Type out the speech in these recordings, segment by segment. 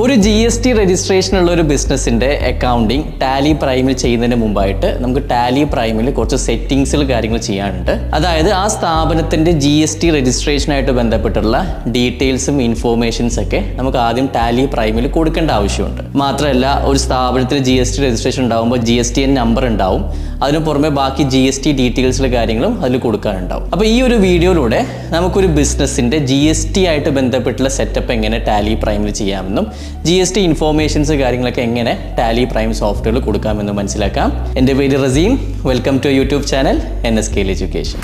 ഒരു GST registration ഉള്ള ഒരു ബിസിനസ്സിൻ്റെ അക്കൗണ്ടിങ് ടാലി പ്രൈമിൽ ചെയ്യുന്നതിന് മുമ്പായിട്ട് നമുക്ക് ടാലി പ്രൈമിൽ കുറച്ച് സെറ്റിങ്സുകൾ കാര്യങ്ങൾ ചെയ്യാനുണ്ട്. അതായത് ആ സ്ഥാപനത്തിൻ്റെ GST രജിസ്ട്രേഷനായിട്ട് ബന്ധപ്പെട്ടുള്ള ഡീറ്റെയിൽസും ഇൻഫോർമേഷൻസ് ഒക്കെ നമുക്ക് ആദ്യം ടാലി പ്രൈമിൽ കൊടുക്കേണ്ട ആവശ്യമുണ്ട്. മാത്രമല്ല ഒരു സ്ഥാപനത്തിന് GST രജിസ്ട്രേഷൻ ഉണ്ടാകുമ്പോൾ GSTN നമ്പർ ഉണ്ടാവും. അതിന് പുറമെ ബാക്കി GST ഡീറ്റെയിൽസിലെ കാര്യങ്ങളും അതിൽ കൊടുക്കാനുണ്ടാവും. അപ്പോൾ ഈ ഒരു വീഡിയോയിലൂടെ നമുക്കൊരു ബിസിനസ്സിൻ്റെ GST ആയിട്ട് ബന്ധപ്പെട്ടുള്ള സെറ്റപ്പ് എങ്ങനെ ടാലി പ്രൈമിൽ ചെയ്യാമെന്നും GST ഇൻഫോർമേഷൻസ് കാര്യങ്ങളൊക്കെ എങ്ങനെ ടാലി പ്രൈം സോഫ്റ്റ്വെയറിൽ കൊടുക്കാമെന്ന് മനസ്സിലാക്കാം. എൻ്റെ പേര് Raseem. Welcome to YouTube channel NSKL education.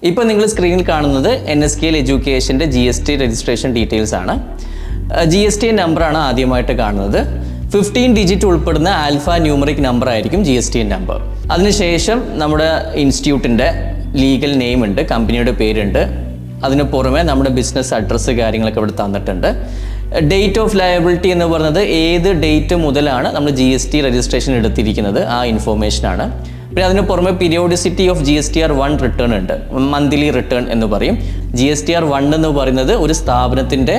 ഇപ്പോൾ നിങ്ങൾ സ്ക്രീനിൽ കാണുന്നത് NSKL എഡ്യൂക്കേഷൻ്റെ GST രജിസ്ട്രേഷൻ ഡീറ്റെയിൽസ് ആണ്. GSTN നമ്പറാണ് ആദ്യമായിട്ട് കാണുന്നത്. 15 ഡിജിറ്റ് ഉൾപ്പെടുന്ന ആൽഫ ന്യൂമറിക് നമ്പർ ആയിരിക്കും GSTN നമ്പർ. അതിനുശേഷം നമ്മുടെ ഇൻസ്റ്റിറ്റ്യൂട്ടിൻ്റെ ലീഗൽ നെയിം ഉണ്ട്, കമ്പനിയുടെ പേരുണ്ട്. അതിന് പുറമെ നമ്മുടെ ബിസിനസ് അഡ്രസ്സ് കാര്യങ്ങളൊക്കെ ഇവിടെ തന്നിട്ടുണ്ട്. ഡേറ്റ് ഓഫ് ലയബിലിറ്റി എന്ന് പറയുന്നത് ഏത് ഡേറ്റ് മുതലാണ് നമ്മൾ GST രജിസ്ട്രേഷൻ എടുത്തിരിക്കുന്നത് ആ ഇൻഫോർമേഷനാണ്. പിന്നെ അതിന് പുറമെ പീരിയോഡിസിറ്റി ഓഫ് GSTR1 റിട്ടേൺ ഉണ്ട്, മന്ത്ലി റിട്ടേൺ എന്ന് പറയും. GSTR1 എന്ന് പറയുന്നത് ഒരു സ്ഥാപനത്തിൻ്റെ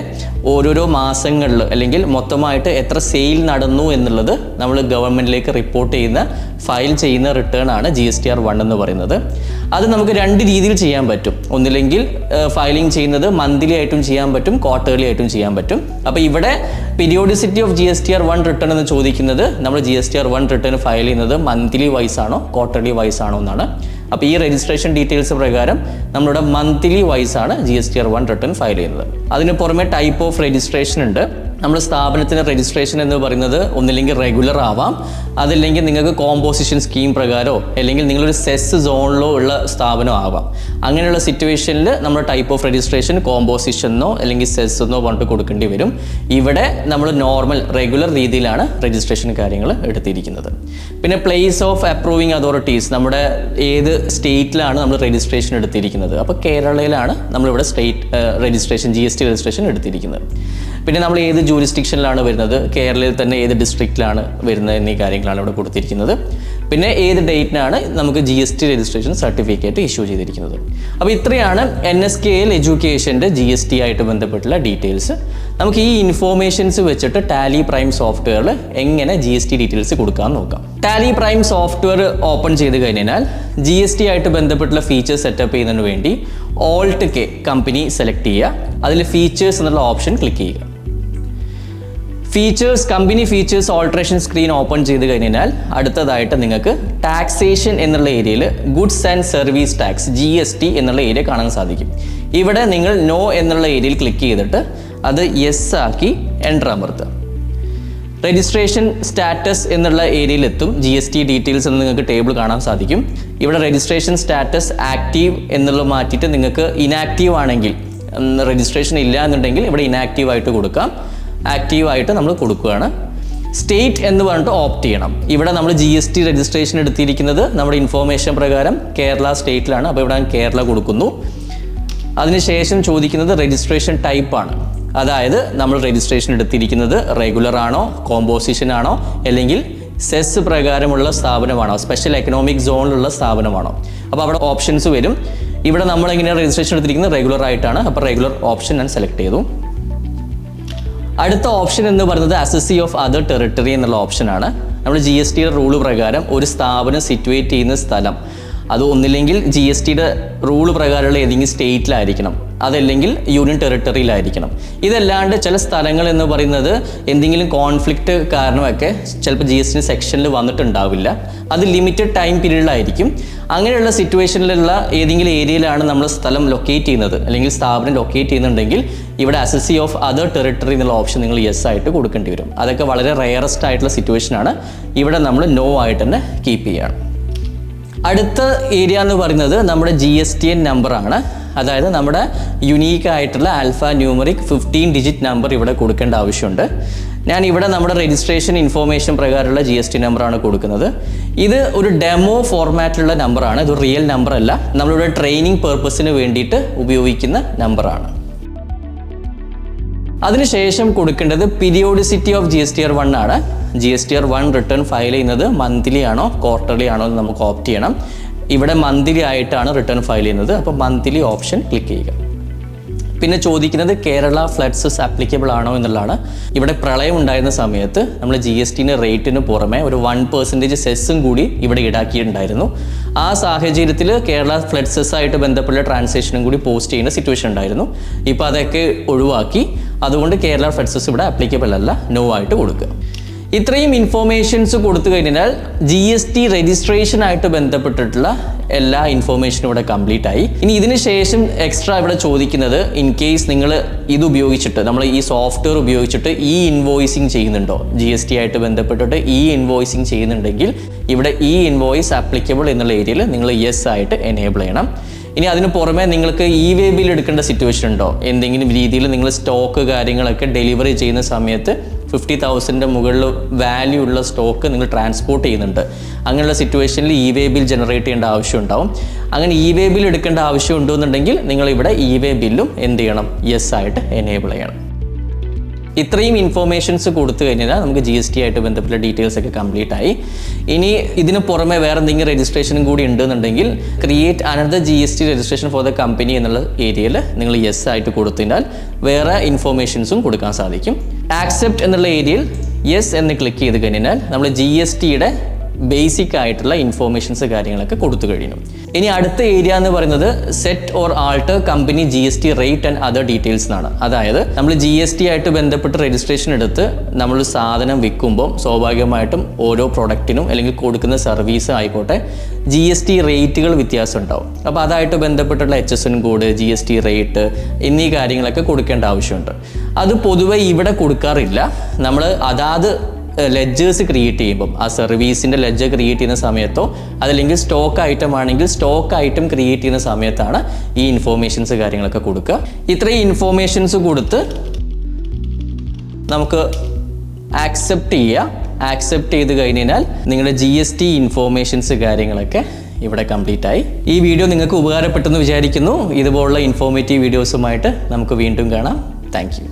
ഓരോരോ മാസങ്ങളിൽ അല്ലെങ്കിൽ മൊത്തമായിട്ട് എത്ര സെയിൽ നടന്നു എന്നുള്ളത് നമ്മൾ ഗവൺമെൻറ്റിലേക്ക് റിപ്പോർട്ട് ചെയ്യുന്ന ഫയൽ ചെയ്യുന്ന റിട്ടേൺ ആണ് GSTR1 എന്ന് പറയുന്നത്. അത് നമുക്ക് രണ്ട് രീതിയിൽ ചെയ്യാൻ പറ്റും. ഒന്നില്ലെങ്കിൽ ഫയലിംഗ് ചെയ്യുന്നത് മന്ത്ലി ആയിട്ടും ചെയ്യാൻ പറ്റും, ക്വാർട്ടർലി ആയിട്ടും ചെയ്യാൻ പറ്റും. അപ്പോൾ ഇവിടെ പീരിയോഡിസിറ്റി ഓഫ് GSTR1 റിട്ടേൺ എന്ന് ചോദിക്കുന്നത് നമ്മൾ GSTR1 റിട്ടേൺ ഫയൽ ചെയ്യുന്നത് മന്ത്ലി വൈസ് ആണോ ക്വാർട്ടർലി വൈസ് ആണോ എന്നാണ്. അപ്പോൾ ഈ രജിസ്ട്രേഷൻ ഡീറ്റെയിൽസ് പ്രകാരം നമ്മളുടെ മന്ത്ലി വൈസ് ആണ് GSTR1 റിട്ടേൺ ഫയൽ ചെയ്യുന്നത്. അതിന് പുറമെ ടൈപ്പ് ഓഫ് രജിസ്ട്രേഷൻ ഉണ്ട്. നമ്മുടെ സ്ഥാപനത്തിൻ്റെ രജിസ്ട്രേഷൻ എന്ന് പറയുന്നത് ഒന്നില്ലെങ്കിൽ റെഗുലർ ആവാം, അതല്ലെങ്കിൽ നിങ്ങൾക്ക് കോമ്പോസിഷൻ സ്കീം പ്രകാരമോ അല്ലെങ്കിൽ നിങ്ങളൊരു സെസ് സോണിലോ ഉള്ള സ്ഥാപനം ആവാം. അങ്ങനെയുള്ള സിറ്റുവേഷനിൽ നമ്മൾ ടൈപ്പ് ഓഫ് രജിസ്ട്രേഷൻ കോമ്പോസിഷനോ അല്ലെങ്കിൽ സെസ് എന്നോ പറഞ്ഞിട്ട് കൊടുക്കേണ്ടി വരും. ഇവിടെ നമ്മൾ നോർമൽ റെഗുലർ രീതിയിലാണ് രജിസ്ട്രേഷൻ കാര്യങ്ങൾ എടുത്തിരിക്കുന്നത്. പിന്നെ പ്ലേസ് ഓഫ് അപ്രൂവിങ് അതോറിറ്റീസ്, നമ്മുടെ ഏത് സ്റ്റേറ്റിലാണ് നമ്മൾ രജിസ്ട്രേഷൻ എടുത്തിരിക്കുന്നത്. അപ്പോൾ കേരളയിലാണ് നമ്മളിവിടെ സ്റ്റേറ്റ് രജിസ്ട്രേഷൻ GST രജിസ്ട്രേഷൻ എടുത്തിരിക്കുന്നത്. പിന്നെ നമ്മൾ ഏത് ജൂറിസ്ഡിക്ഷനിലാണ് വരുന്നത്, കേരളയിൽ തന്നെ ഏത് ഡിസ്ട്രിക്റ്റിലാണ് വരുന്നത് എന്നീ കാര്യങ്ങളാണ് ഇവിടെ കൊടുത്തിരിക്കുന്നത്. പിന്നെ ഏത് ഡേറ്റിനാണ് നമുക്ക് GST രജിസ്ട്രേഷൻ സർട്ടിഫിക്കറ്റ് ഇഷ്യൂ ചെയ്തിരിക്കുന്നത്. അപ്പോൾ ഇത്രയാണ് NSKL എഡ്യൂക്കേഷൻ്റെ GST ആയിട്ട് ബന്ധപ്പെട്ടുള്ള ഡീറ്റെയിൽസ്. നമുക്ക് ഈ ഇൻഫോർമേഷൻസ് വെച്ചിട്ട് ടാലി പ്രൈം സോഫ്റ്റ്വെയറിൽ എങ്ങനെ GST ഡീറ്റെയിൽസ് കൊടുക്കാമെന്ന് നോക്കാം. ടാലി പ്രൈം സോഫ്റ്റ്വെയർ ഓപ്പൺ ചെയ്ത് കഴിഞ്ഞാൽ GST ആയിട്ട് ബന്ധപ്പെട്ടുള്ള ഫീച്ചേഴ്സ് സെറ്റപ്പ് ചെയ്യുന്നതിന് വേണ്ടി Alt-K കമ്പനി സെലക്ട് ചെയ്യുക. അതിൽ ഫീച്ചേഴ്സ് എന്നുള്ള ഓപ്ഷൻ ക്ലിക്ക് ചെയ്യുക. Company features alteration screen open ചെയ്ത് കഴിഞ്ഞാൽ അടുത്തതായിട്ട് നിങ്ങൾക്ക് ടാക്സേഷൻ എന്നുള്ള ഏരിയയിൽ goods and service tax GST എന്നുള്ള ഏരിയ കാണാൻ സാധിക്കും. ഇവിടെ നിങ്ങൾ നോ എന്നുള്ള ഏരിയയിൽ ക്ലിക്ക് ചെയ്തിട്ട് അത് യെസ് ആക്കി എൻ്റർ അമർത്തുക. രജിസ്ട്രേഷൻ സ്റ്റാറ്റസ് എന്നുള്ള ഏരിയയിലെത്തും. GST ഡീറ്റെയിൽസ് എന്ന് നിങ്ങൾക്ക് ടേബിൾ കാണാൻ സാധിക്കും. ഇവിടെ രജിസ്ട്രേഷൻ സ്റ്റാറ്റസ് ആക്റ്റീവ് എന്നുള്ളത് മാറ്റിയിട്ട് നിങ്ങൾക്ക് ഇനാക്റ്റീവ് ആണെങ്കിൽ, രജിസ്ട്രേഷൻ ഇല്ല എന്നുണ്ടെങ്കിൽ ഇവിടെ ഇനാക്റ്റീവ് ആയിട്ട് കൊടുക്കാം. ആക്റ്റീവായിട്ട് നമ്മൾ കൊടുക്കുകയാണ്. സ്റ്റേറ്റ് എന്ന് പറഞ്ഞിട്ട് ഓപ്റ്റ് ചെയ്യണം. ഇവിടെ നമ്മൾ GST രജിസ്ട്രേഷൻ എടുത്തിരിക്കുന്നത് നമ്മുടെ ഇൻഫോർമേഷൻ പ്രകാരം കേരള സ്റ്റേറ്റിലാണ്. അപ്പോൾ ഇവിടെ കേരള കൊടുക്കുന്നു. അതിനുശേഷം ചോദിക്കുന്നത് രജിസ്ട്രേഷൻ ടൈപ്പാണ്. അതായത് നമ്മൾ രജിസ്ട്രേഷൻ എടുത്തിരിക്കുന്നത് റെഗുലർ ആണോ, കോമ്പോസിഷൻ ആണോ, അല്ലെങ്കിൽ സെസ് പ്രകാരമുള്ള സ്ഥാപനമാണോ, സ്പെഷ്യൽ എക്കണോമിക് സോണിലുള്ള സ്ഥാപനമാണോ. അപ്പോൾ അവിടെ ഓപ്ഷൻസ് വരും. ഇവിടെ നമ്മൾ എങ്ങനെയാണ് രജിസ്ട്രേഷൻ എടുത്തിരിക്കുന്നത് റെഗുലർ ആയിട്ടാണ്. അപ്പോൾ റെഗുലർ ഓപ്ഷൻ ഞാൻ സെലക്ട് ചെയ്തു. അടുത്ത ഓപ്ഷൻ എന്ന് പറയുന്നത് അസസി ഓഫ് അതർ ടെറിട്ടറി എന്നുള്ള ഓപ്ഷനാണ്. നമ്മൾ GSTയുടെ റൂള് പ്രകാരം ഒരു സ്ഥാപനം സിറ്റുവേറ്റ് ചെയ്യുന്ന സ്ഥലം അത് ഒന്നില്ലെങ്കിൽ GSTയുടെ റൂള് പ്രകാരമുള്ള ഏതെങ്കിലും സ്റ്റേറ്റിലായിരിക്കണം, അതല്ലെങ്കിൽ യൂണിയൻ ടെറിട്ടറിയിലായിരിക്കണം. ഇതല്ലാണ്ട് ചില സ്ഥലങ്ങൾ എന്ന് പറയുന്നത് എന്തെങ്കിലും കോൺഫ്ലിക്റ്റ് കാരണമൊക്കെ ചിലപ്പോൾ GST സെക്ഷനിൽ വന്നിട്ടുണ്ടാവില്ല. അത് ലിമിറ്റഡ് ടൈം പീരീഡിലായിരിക്കും. അങ്ങനെയുള്ള സിറ്റുവേഷനിലുള്ള ഏതെങ്കിലും ഏരിയയിലാണ് നമ്മൾ സ്ഥലം ലൊക്കേറ്റ് ചെയ്യുന്നത് അല്ലെങ്കിൽ സ്ഥാപനം ലൊക്കേറ്റ് ചെയ്യുന്നുണ്ടെങ്കിൽ ഇവിടെ അസസി ഓഫ് അതർ ടെറിട്ടറി എന്നുള്ള ഓപ്ഷൻ നിങ്ങൾ യെസ് ആയിട്ട് കൊടുക്കേണ്ടി വരും. അതൊക്കെ വളരെ റെയറസ്റ്റ് ആയിട്ടുള്ള സിറ്റുവേഷനാണ്. ഇവിടെ നമ്മൾ നോ ആയിട്ട് തന്നെ കീപ്പ് ചെയ്യുകയാണ്. അടുത്ത ഏരിയ എന്ന് പറയുന്നത് നമ്മുടെ GSTN നമ്പറാണ്. അതായത് നമ്മുടെ യുണീക്ക് ആയിട്ടുള്ള ആൽഫ ന്യൂമറിക് 15 ഡിജിറ്റ് നമ്പർ ഇവിടെ കൊടുക്കേണ്ട ആവശ്യമുണ്ട്. ഞാൻ ഇവിടെ നമ്മുടെ രജിസ്ട്രേഷൻ ഇൻഫോർമേഷൻ പ്രകാരമുള്ള GST നമ്പറാണ് കൊടുക്കുന്നത്. ഇത് ഒരു ഡെമോ ഫോർമാറ്റിലുള്ള നമ്പറാണ്. ഇത് റിയൽ നമ്പർ അല്ല. നമ്മളിവിടെ ട്രെയിനിങ് പർപ്പസിന് വേണ്ടിയിട്ട് ഉപയോഗിക്കുന്ന നമ്പറാണ്. അതിനുശേഷം കൊടുക്കേണ്ടത് പീരിയോഡിസിറ്റി ഓഫ് GSTR1 ആണ്. GSTR1 റിട്ടേൺ ഫയൽ ചെയ്യുന്നത് മന്ത്ലി ആണോ ക്വാർട്ടർലി ആണോ എന്ന് നമുക്ക് ഓപ്റ്റ് ചെയ്യണം. ഇവിടെ മന്ത്ലി ആയിട്ടാണ് റിട്ടേൺ ഫയൽ ചെയ്യുന്നത്. അപ്പോൾ മന്ത്ലി ഓപ്ഷൻ ക്ലിക്ക് ചെയ്യുക. പിന്നെ ചോദിക്കുന്നത് കേരള ഫ്ലഡ്സസ് ആപ്ലിക്കബിൾ ആണോ എന്നുള്ളതാണ്. ഇവിടെ പ്രളയം ഉണ്ടായിരുന്ന സമയത്ത് നമ്മൾ GST റേറ്റിന് പുറമെ ഒരു 1% സെസ്സും കൂടി ഇവിടെ ഈടാക്കിയിട്ടുണ്ടായിരുന്നു. ആ സാഹചര്യത്തിൽ കേരള ഫ്ലഡ്സസ് ആയിട്ട് ബന്ധപ്പെട്ട ട്രാൻസാക്ഷനും കൂടി പോസ്റ്റ് ചെയ്യുന്ന സിറ്റുവേഷൻ ഉണ്ടായിരുന്നു. ഇപ്പോൾ അതൊക്കെ ഒഴിവാക്കി. അതുകൊണ്ട് കേരള ഫ്ലഡ്സസ് ഇവിടെ ആപ്ലിക്കബിൾ അല്ല, നോ ആയിട്ട് കൊടുക്കുക. ഇത്രയും ഇൻഫോർമേഷൻസ് കൊടുത്തു കഴിഞ്ഞാൽ GST രജിസ്ട്രേഷൻ ആയിട്ട് ബന്ധപ്പെട്ടിട്ടുള്ള എല്ലാ ഇൻഫോർമേഷനും ഇവിടെ കംപ്ലീറ്റ് ആയി. ഇനി ഇതിന് ശേഷം എക്സ്ട്രാ ഇവിടെ ചോദിക്കുന്നത്, ഇൻ കേസ് നിങ്ങൾ ഇത് ഉപയോഗിച്ചിട്ട് നമ്മൾ ഈ സോഫ്റ്റ്വെയർ ഉപയോഗിച്ചിട്ട് ഇൻവോയ്സിങ് ചെയ്യുന്നുണ്ടോ, GST ആയിട്ട് ബന്ധപ്പെട്ടിട്ട് ഇൻവോയ്സിങ് ചെയ്യുന്നുണ്ടെങ്കിൽ ഇവിടെ ഇൻവോയ്സ് ആപ്ലിക്കബിൾ എന്നുള്ള ഏരിയയിൽ നിങ്ങൾ യെസ് ആയിട്ട് എനേബിൾ ചെയ്യണം. ഇനി അതിന് പുറമെ നിങ്ങൾക്ക് വേ ബിൽ എടുക്കേണ്ട സിറ്റുവേഷൻ ഉണ്ടോ, എന്തെങ്കിലും രീതിയിൽ നിങ്ങൾ സ്റ്റോക്ക് കാര്യങ്ങളൊക്കെ ഡെലിവറി ചെയ്യുന്ന സമയത്ത് 50,000 മുകളിൽ വാല്യൂ ഉള്ള സ്റ്റോക്ക് നിങ്ങൾ ട്രാൻസ്പോർട്ട് ചെയ്യുന്നുണ്ട്, അങ്ങനെയുള്ള സിറ്റുവേഷനിൽ വേ ബിൽ ജനറേറ്റ് ചെയ്യേണ്ട ആവശ്യം ഉണ്ടാവും. അങ്ങനെ വേ ബിൽ എടുക്കേണ്ട ആവശ്യം ഉണ്ടെന്നുണ്ടെങ്കിൽ നിങ്ങൾ ഇവിടെ വേ ബില്ലും എന്ത് ചെയ്യണം, യെസ് ആയിട്ട് എനേബിൾ ചെയ്യണം. ഇത്രയും ഇൻഫോർമേഷൻസ് കൊടുത്തു കഴിഞ്ഞാൽ നമുക്ക് GST ആയിട്ട് ബന്ധപ്പെട്ട ഡീറ്റെയിൽസ് ഒക്കെ കംപ്ലീറ്റ് ആയി. ഇനി ഇതിന് പുറമെ വേറെ എന്തെങ്കിലും രജിസ്ട്രേഷനും കൂടി ഉണ്ടെന്നുണ്ടെങ്കിൽ create another GST registration for the company എന്നുള്ള ഏരിയയിൽ നിങ്ങൾ യെസ് ആയിട്ട് കൊടുത്താൽ വേറെ ഇൻഫോർമേഷൻസും കൊടുക്കാൻ സാധിക്കും. ആക്സെപ്റ്റ് എന്നുള്ള ഏരിയയിൽ യെസ് എന്ന് ക്ലിക്ക് ചെയ്ത് കഴിഞ്ഞാൽ നമ്മൾ GSTയുടെ ബേസിക് ആയിട്ടുള്ള ഇൻഫോർമേഷൻസ് കാര്യങ്ങളൊക്കെ കൊടുത്തു കഴിഞ്ഞു. ഇനി അടുത്ത ഏരിയ എന്ന് പറയുന്നത് set or alter company GST rate and other details എന്നാണ്. അതായത് നമ്മൾ GST ആയിട്ട് ബന്ധപ്പെട്ട് രജിസ്ട്രേഷൻ എടുത്ത് നമ്മൾ സാധനം വിൽക്കുമ്പോൾ സ്വാഭാവികമായിട്ടും ഓരോ പ്രൊഡക്റ്റിനും അല്ലെങ്കിൽ കൊടുക്കുന്ന സർവീസ് ആയിക്കോട്ടെ GST റേറ്റുകൾ വ്യത്യാസം ഉണ്ടാവും. അപ്പോൾ അതായിട്ട് ബന്ധപ്പെട്ടുള്ള HSN കോഡ്, GST റേറ്റ് എന്നീ കാര്യങ്ങളൊക്കെ കൊടുക്കേണ്ട ആവശ്യമുണ്ട്. അത് പൊതുവെ ഇവിടെ കൊടുക്കാറില്ല. നമ്മൾ അതാത് ലെഡ്ജേഴ്സ് ക്രിയേറ്റ് ചെയ്യുമ്പം ആ സർവീസിൻ്റെ ലെഡ്ജർ ക്രിയേറ്റ് ചെയ്യുന്ന സമയത്തോ അതല്ലെങ്കിൽ സ്റ്റോക്ക് ഐറ്റം ആണെങ്കിൽ സ്റ്റോക്ക് ഐറ്റം ക്രിയേറ്റ് ചെയ്യുന്ന സമയത്താണ് ഈ ഇൻഫോർമേഷൻസ് കാര്യങ്ങളൊക്കെ കൊടുക്കുക. ഇത്രയും ഇൻഫോർമേഷൻസ് കൊടുത്ത് നമുക്ക് ആക്സെപ്റ്റ് ചെയ്യുക. ആക്സെപ്റ്റ് ചെയ്ത് കഴിഞ്ഞാൽ നിങ്ങളുടെ GST ഇൻഫോർമേഷൻസ് കാര്യങ്ങളൊക്കെ ഇവിടെ കംപ്ലീറ്റ് ആയി. ഈ വീഡിയോ നിങ്ങൾക്ക് ഉപകാരപ്പെട്ടെന്ന് വിചാരിക്കുന്നു. ഇതുപോലുള്ള ഇൻഫോർമേറ്റീവ് വീഡിയോസുമായിട്ട് നമുക്ക് വീണ്ടും കാണാം. Thank you.